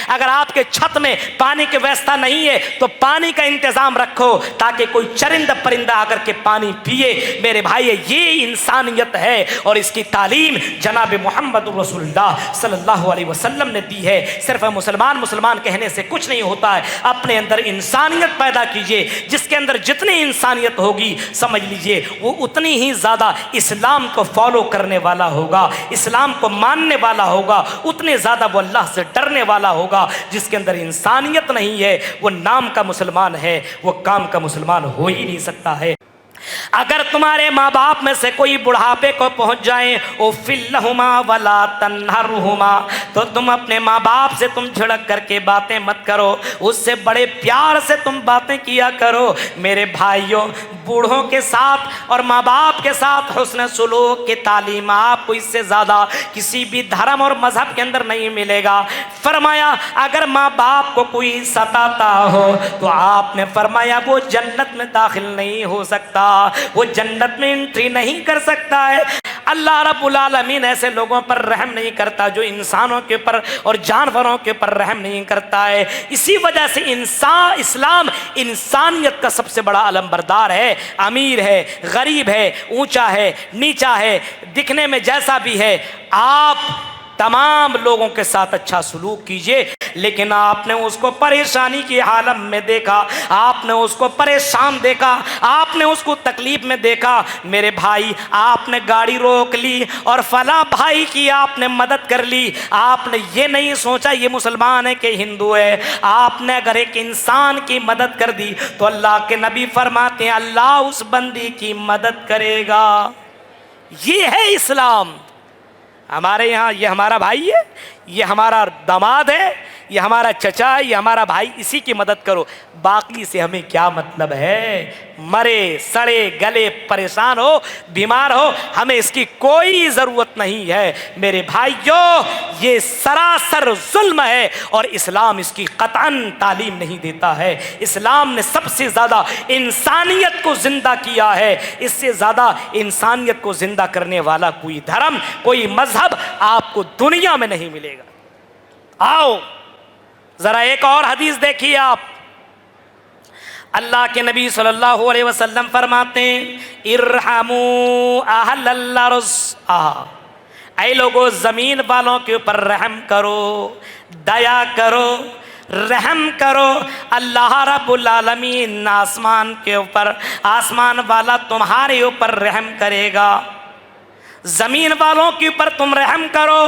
अगर आपके छत में पानी की व्यवस्था नहीं है तो पानी का इंतजाम रखो ताकि कोई चरिंदा परिंदा आकर के पानी पिए। मेरे भाई ये इंसानियत है और इसकी तालीम जनाब मोहम्मद रसूलुल्लाह सल्लल्लाहु अलैहि वसल्लम ने दी है। सिर्फ मुसलमान मुसलमान कहने से कुछ नहीं होता है, अपने अंदर इंसानियत पैदा कीजिए। जिसके अंदर जितनी इंसानियत होगी समझ लीजिए वो उतनी ही ज़्यादा इस्लाम को फॉलो करने वाला होगा, इस्लाम को मानने वाला होगा, उतने ज़्यादा वो अल्लाह से डरने वाला होगा। जिसके अंदर इंसानियत नहीं है वो नाम का मुसलमान है, वो काम का मुसलमान हो ही नहीं सकता है। अगर तुम्हारे माँ बाप में से कोई बुढ़ापे को पहुंच जाए ओ फिल्लहुमा वला तन्हरुहुमा, तो तुम अपने माँ बाप से तुम झड़क करके बातें मत करो, उससे बड़े प्यार से तुम बातें किया करो। मेरे भाइयों, बूढ़ों के साथ और माँ बाप के साथ हुस्न सुलूक की तालीम आपको इससे ज़्यादा किसी भी धर्म और मजहब के अंदर नहीं मिलेगा। फरमाया अगर माँ बाप को कोई सताता हो तो आपने फरमाया वो जन्नत में दाखिल नहीं हो सकता, वो जन्नत में एंट्री नहीं कर सकता है। अल्लाह रब्बुल आलमीन ऐसे लोगों पर रहम नहीं करता जो इंसानों के ऊपर और जानवरों के ऊपर रहम नहीं करता है। इसी वजह से इस्लाम इंसानियत का सबसे बड़ा अलमबरदार है। अमीर है, गरीब है, ऊंचा है, नीचा है, दिखने में जैसा भी है, आप तमाम लोगों के साथ अच्छा सलूक कीजिए। लेकिन आपने उसको परेशानी की हालत में देखा, आपने उसको परेशान देखा, आपने उसको तकलीफ में देखा, मेरे भाई आपने गाड़ी रोक ली और फला भाई की आपने मदद कर ली। आपने ये नहीं सोचा ये मुसलमान है कि हिंदू है। आपने अगर एक इंसान की मदद कर दी तो अल्लाह के नबी फरमाते हैं अल्लाह उस बंदी की मदद करेगा। ये है इस्लाम। हमारे यहाँ ये हमारा भाई है, ये हमारा दामाद है, ये हमारा चचा है, ये हमारा भाई, इसी की मदद करो। बाकी से हमें क्या मतलब है? मरे सड़े गले परेशान हो, बीमार हो, हमें इसकी कोई ज़रूरत नहीं है। मेरे भाइयों, ये सरासर जुल्म है और इस्लाम इसकी कतअन तालीम नहीं देता है। इस्लाम ने सबसे ज़्यादा इंसानियत को ज़िंदा किया है। इससे ज़्यादा इंसानियत को ज़िंदा करने वाला कोई धर्म, कोई मज़हब आपको दुनिया में नहीं मिलेगा। आओ ज़रा एक और हदीस देखिए आप। अल्लाह के नबी सल्लल्लाहु अलैहि वसल्लम फरमाते हैं इरहमू अहलल अर्ज़, ऐ लोगों ज़मीन वालों के ऊपर रहम करो, दया करो, रहम करो। अल्लाह रब्बुल आलमीन आसमान के ऊपर, आसमान वाला तुम्हारे ऊपर रहम करेगा। ज़मीन वालों के ऊपर तुम रहम करो,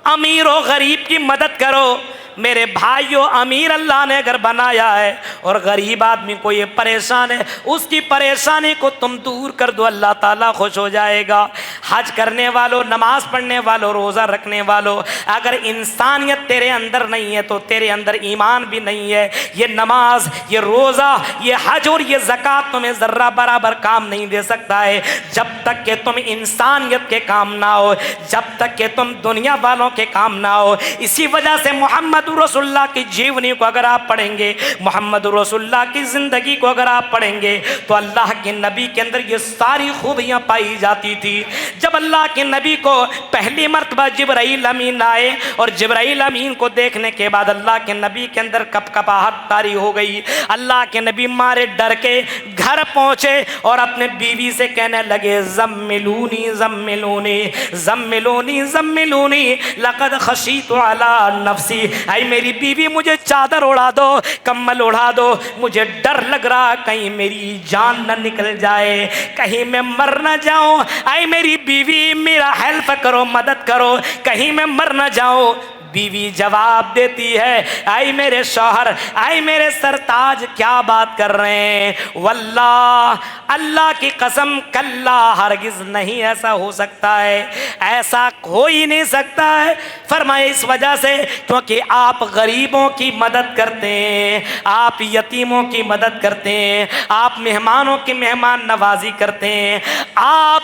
अमीर और गरीब की मदद करो। मेरे भाइयों, अमीर अल्लाह ने अगर बनाया है और गरीब आदमी को ये परेशान है, उसकी परेशानी को तुम दूर कर दो, अल्लाह ताला खुश हो जाएगा। हज करने वालों, नमाज पढ़ने वालों, रोज़ा रखने वालों, अगर इंसानियत तेरे अंदर नहीं है तो तेरे अंदर ईमान भी नहीं है। ये नमाज, ये रोज़ा, ये हज और ये ज़कात तुम्हें ज़र्रा बराबर काम नहीं दे सकता है जब तक कि तुम इंसानियत के काम ना हो, जब तक कि तुम दुनिया वालों के काम ना हो। इसी वजह से मोहम्मद रसूलुल्लाह की जीवनी को अगर आप पढ़ेंगे, मोहम्मद रसूलुल्लाह की ज़िंदगी को अगर आप पढ़ेंगे तो अल्लाह के नबी के अंदर ये सारी खूबियाँ पाई जाती थी। जब अल्लाह के नबी को पहली मर्तबा जिब्राइल अमीन आए और जिब्राइल अमीन को देखने के बाद अल्लाह के नबी के अंदर कपकपाहट तारी हो गई। अल्लाह के नबी मारे डर के घर पहुँचे और अपने बीवी से कहने लगे ज़म्मिलूनी ज़म्मिलूनी ज़म्मिलूनी ज़म्मिलूनी लक़द खशीतु अला नफ्सी, आई मेरी बीवी मुझे चादर उड़ा दो, कम्बल उड़ा दो, मुझे डर लग रहा कहीं मेरी जान न निकल जाए, कहीं मैं मर न जाऊं। आई मेरी बीवी मेरा हेल्प करो, मदद करो, कहीं मैं मर न जाऊं। बीवी जवाब देती है आई मेरे शौहर, आई मेरे सरताज, क्या बात कर रहे हैं? वल्लाह, अल्लाह की कसम, कल्ला, हरगिज नहीं, ऐसा हो सकता है, ऐसा हो ही नहीं सकता है। फरमाए इस वजह से क्योंकि आप गरीबों की मदद करते हैं, आप यतीमों की मदद करते हैं, आप मेहमानों की मेहमान नवाजी करते हैं, आप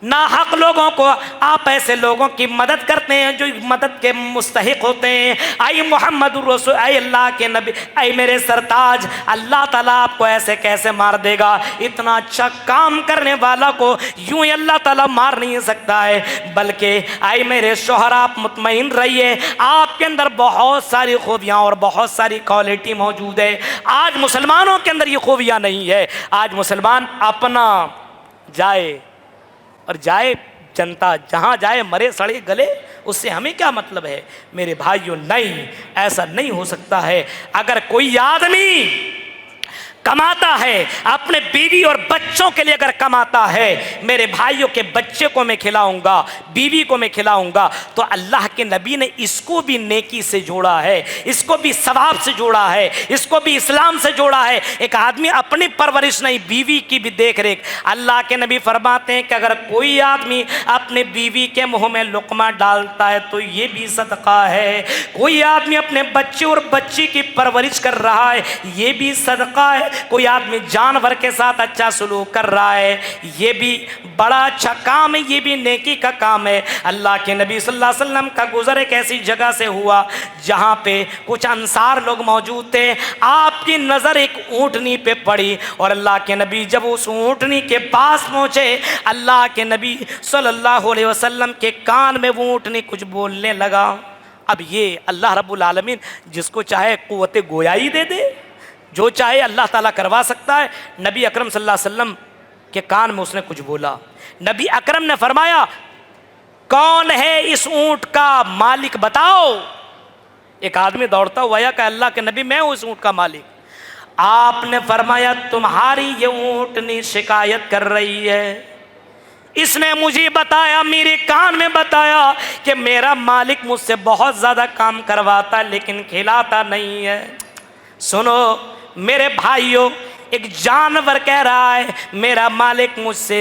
नाहक लोगों को आप ऐसे लोगों की मदद करते हैं जो मदद के मुस्तहिक होते हैं। आई मोहम्मद रसूल, आई अल्लाह के नबी, आई मेरे सरताज, अल्लाह ताला आपको ऐसे कैसे मार देगा? इतना अच्छा काम करने वाला को यूं ही अल्लाह ताला मार नहीं सकता है। बल्कि आई मेरे शोहर, आप मुतमईन रहिए, आपके अंदर बहुत सारी खूबियाँ और बहुत सारी क्वालिटी मौजूद है। आज मुसलमानों के अंदर ये खूबियाँ नहीं है। आज मुसलमान अपना जाए और जाए जनता जहाँ जाए, मरे सड़े गले, उससे हमें क्या मतलब है? मेरे भाइयों, नहीं, ऐसा नहीं हो सकता है। अगर कोई आदमी कमाता है, अपने बीवी और बच्चों के लिए अगर कमाता है, मेरे भाइयों के बच्चे को मैं खिलाऊंगा, बीवी को मैं खिलाऊंगा, तो अल्लाह के नबी ने इसको भी नेकी से जोड़ा है, इसको भी सवाब से जोड़ा है, इसको भी इस्लाम से जोड़ा है। एक आदमी अपनी परवरिश नहीं, बीवी की भी देख रेख। अल्लाह के नबी फरमाते हैं कि अगर कोई आदमी अपने बीवी के मुंह में लुकमा डालता है तो ये भी सदका है। कोई आदमी अपने बच्चे और बच्ची की परवरिश कर रहा है, ये भी सदका है। कोई आदमी जानवर के साथ अच्छा सलूक कर रहा है, ये भी बड़ा अच्छा काम है, ये भी नेकी का काम है। अल्लाह के नबी सल्लल्लाहु अलैहि वसल्लम का गुजर एक ऐसी जगह से हुआ जहाँ पे कुछ अंसार लोग मौजूद थे। आपकी नज़र एक ऊँटनी पे पड़ी और अल्लाह के नबी जब उस ऊँटनी के पास पहुँचे, अल्लाह के नबी सल्लल्लाहु अलैहि वसल्लम के कान में वो ऊँटनी कुछ बोलने लगा। अब ये अल्लाह रब्बुल आलमीन जिसको चाहे कुव्वत गोयाई दे दे, जो चाहे अल्लाह ताला करवा सकता है। नबी अकरम सल्लल्लाहु अलैहि वसल्लम के कान में उसने कुछ बोला। नबी अकरम ने फरमाया, कौन है इस ऊँट का मालिक बताओ। एक आदमी दौड़ता हुआ आया, कहा अल्लाह के नबी, मैं हूँ इस ऊँट का मालिक। आपने फरमाया, तुम्हारी ये ऊँटनी शिकायत कर रही है, इसने मुझे बताया, मेरे कान में बताया कि मेरा मालिक मुझसे बहुत ज़्यादा काम करवाता लेकिन खिलाता नहीं है। सुनो मेरे भाइयों, एक जानवर कह रहा है मेरा मालिक मुझसे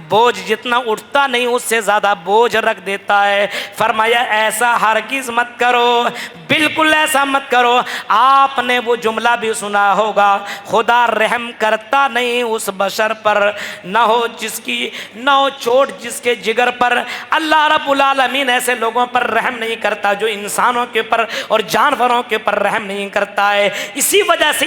बोझ जितना उठता नहीं उससे ज़्यादा बोझ रख देता है। फरमाया ऐसा हरगिज़ मत करो, बिल्कुल ऐसा मत करो। आपने वो जुमला भी सुना होगा, खुदा रहम करता नहीं उस बशर पर, न हो चोट जिसके जिगर पर। अल्लाह रब्बुल आलमीन ऐसे लोगों पर रहम नहीं करता जो इंसानों के ऊपर और जानवरों के ऊपर रहम नहीं करता है। इसी वजह से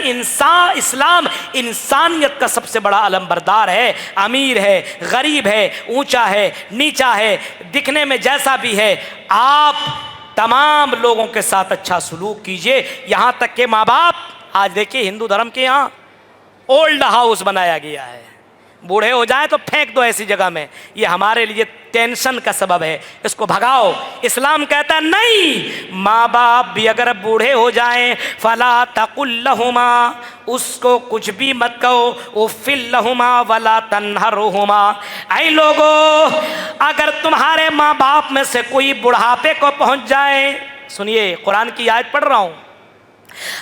इस्लाम इंसानियत का सबसे बड़ा अलमबरदार है। अमीर है, गरीब है, ऊंचा है, नीचा है, दिखने में जैसा भी है, आप तमाम लोगों के साथ अच्छा सलूक कीजिए। यहाँ तक के माँ बाप, आज देखिए हिंदू धर्म के यहाँ ओल्ड हाउस बनाया गया है, बूढ़े हो जाए तो फेंक दो ऐसी जगह में, ये हमारे लिए टेंशन का सबब है, इसको भगाओ। इस्लाम कहता है नहीं, माँ बाप भी अगर बूढ़े हो जाएं, फला तकुल लहुमा, उसको कुछ भी मत कहो, उफ़िल लहुमा वला तन्हरुहुमा। ऐ लोगों, अगर तुम्हारे माँ बाप में से कोई बुढ़ापे को पहुँच जाए, सुनिए कुरान की आयत पढ़ रहा हूँ,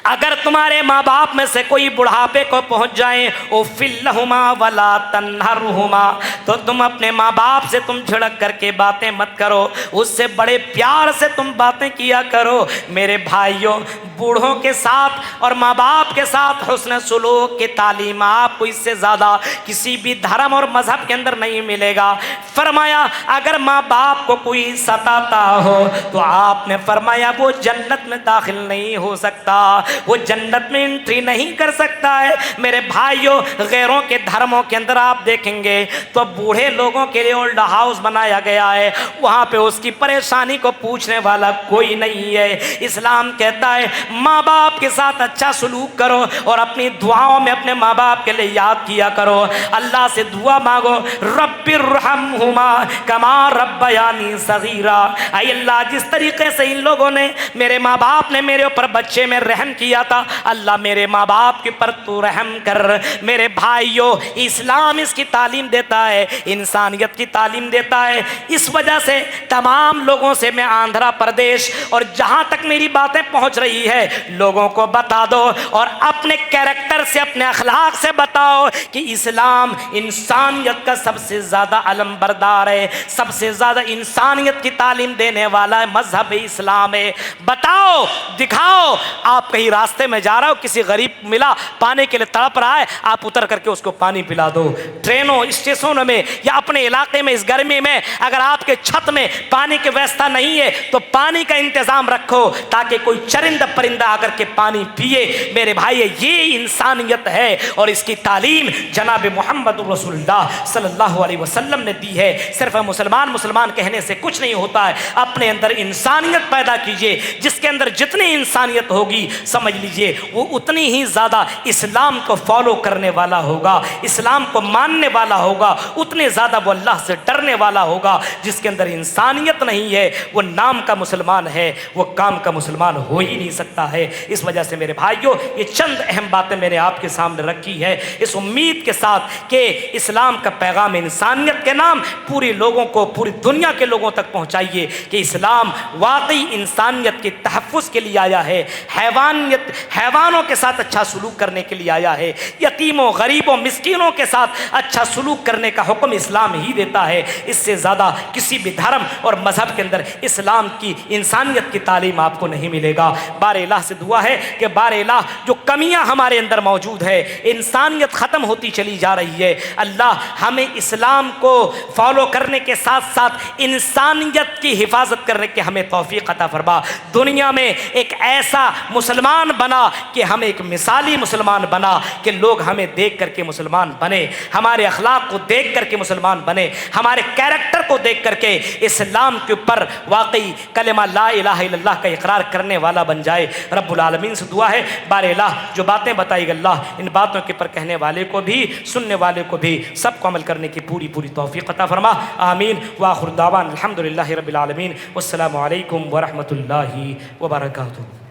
अगर तुम्हारे माँ बाप में से कोई बुढ़ापे को पहुंच जाए, उफ़िल लहुमा वला तन्हरुहुमा, तो तुम अपने माँ बाप से तुम झिड़क करके बातें मत करो, उससे बड़े प्यार से तुम बातें किया करो। मेरे भाइयों, बूढ़ों के साथ और माँ बाप के साथ हुस्न सुलूक की तालीम आपको इससे ज़्यादा किसी भी धर्म और मज़हब के अंदर नहीं मिलेगा। फरमाया अगर माँ बाप को कोई सताता हो तो आपने फरमाया वो जन्नत में दाखिल नहीं हो सकता, वो जन्नत में एंट्री नहीं कर सकता है। मेरे भाइयों, गैरों के धर्मों के अंदर आप देखेंगे तो बूढ़े लोगों के लिए ओल्ड हाउस बनाया गया है, वहाँ पे उसकी परेशानी को पूछने वाला कोई नहीं है। इस्लाम कहता है माँ बाप के साथ अच्छा सलूक करो और अपनी दुआओं में अपने माँ बाप के लिए याद किया करो। अल्लाह से दुआ मांगो, रब्बिरहमहुमा कमा रब्बयानी सगीरा। ऐ अल्लाह, जिस तरीके से इन लोगों ने, मेरे माँ बाप ने मेरे ऊपर बच्चे में रहम किया था, अल्लाह मेरे माँ बाप के ऊपर तू रहम कर। मेरे भाइयों, इस्लाम इसकी तालीम देता है, इंसानियत की तालीम देता है। इस वजह से तमाम लोगों से मैं आंध्र प्रदेश और जहाँ तक मेरी बातें पहुँच रही है लोगों को बता दो और अपने कैरेक्टर से, अपने अखलाक से बताओ कि इस्लाम इंसानियत का सबसे ज़्यादा अलमबरदार है, सबसे ज़्यादा इंसानियत की तालीम देने वाला मजहब इस्लाम है। बताओ, दिखाओ, आप कहीं रास्ते में जा रहे हो, किसी गरीब मिला, पानी के लिए तड़प रहा है, आप उतर करके उसको पानी पिला दो। ट्रेनों, स्टेशनों में या अपने इलाके में इस गर्मी में अगर आपके छत में पानी की व्यवस्था नहीं है तो पानी का इंतजाम रखो ताकि कोई चरिंदा परिंदा आकर के पानी पिए। मेरे भाई, ये इंसानियत है और इसकी तालीम जनाब मोहम्मद रसूलुल्लाह सल्लल्लाहु अलैहि वसल्लम ने दी है। सिर्फ मुसलमान मुसलमान कहने से कुछ नहीं होता है, अपने अंदर इंसानियत पैदा कीजिए। जिसके अंदर जितनी इंसानियत होगी समझ लीजिए वो उतनी ही ज़्यादा इस्लाम को फॉलो करने वाला होगा, इस्लाम को मानने वाला होगा, उतने ज़्यादा वो अल्लाह से डरने वाला होगा। जिसके अंदर इंसानियत नहीं है वो नाम का मुसलमान है, वो काम का मुसलमान हो ही नहीं सकता है। इस वजह से मेरे भाइयों, ये चंद अहम बातें मैंने आपके सामने रखी है इस उम्मीद के साथ कि इस्लाम का पैगाम इंसानियत के नाम पूरे लोगों को, पूरी दुनिया के लोगों तक पहुंचाइए कि इस्लाम वाकई इंसानियत के तहफ़्फ़ुज़ के लिए आया है, हैवानों के साथ अच्छा सलूक करने के लिए आया है, यतीमों, गरीबों, मिस्कीनों के साथ अच्छा सलूक करने का हुक्म इस्लाम ही देता है। इससे ज़्यादा किसी भी धर्म और मज़हब के अंदर इस्लाम की इंसानियत की तालीम आपको नहीं मिलेगा। बारे इलाह से दुआ है कि बारे इलाह जो कमियां हमारे अंदर मौजूद है, इंसानियत ख़त्म होती चली जा रही है, अल्लाह हमें इस्लाम को फॉलो करने के साथ साथ इंसानियत की हिफाजत करने के हमें तौफीक अता फरमा। दुनिया में एक ऐसा मुसलमान बना कि हम एक मिसाली मुसलमान बना कि लोग हमें देख करके मुसलमान बने, हमारे अखलाक को देख करके मुसलमान बने, हमारे कैरेक्टर को देख करके इस्लाम के ऊपर वाकई कलेमा ला इलाहा इल्लल्लाह का इकरार करने वाला बन जाए। रब्बुल आलमीन से दुआ है बारे इलाह जो बातें बताई अल्लाह इन बातों के पर कहने वाले को भी, सुनने वाले को भी, सबको अमल करने की पूरी पूरी तौफीक अता फरमा। आमीन व आखिर दावान अल्हम्दुलिल्लाहि रब्बिल आलमीन। वस्सलामु अलैकुम व रहमतुल्लाहि व बरकातुहू।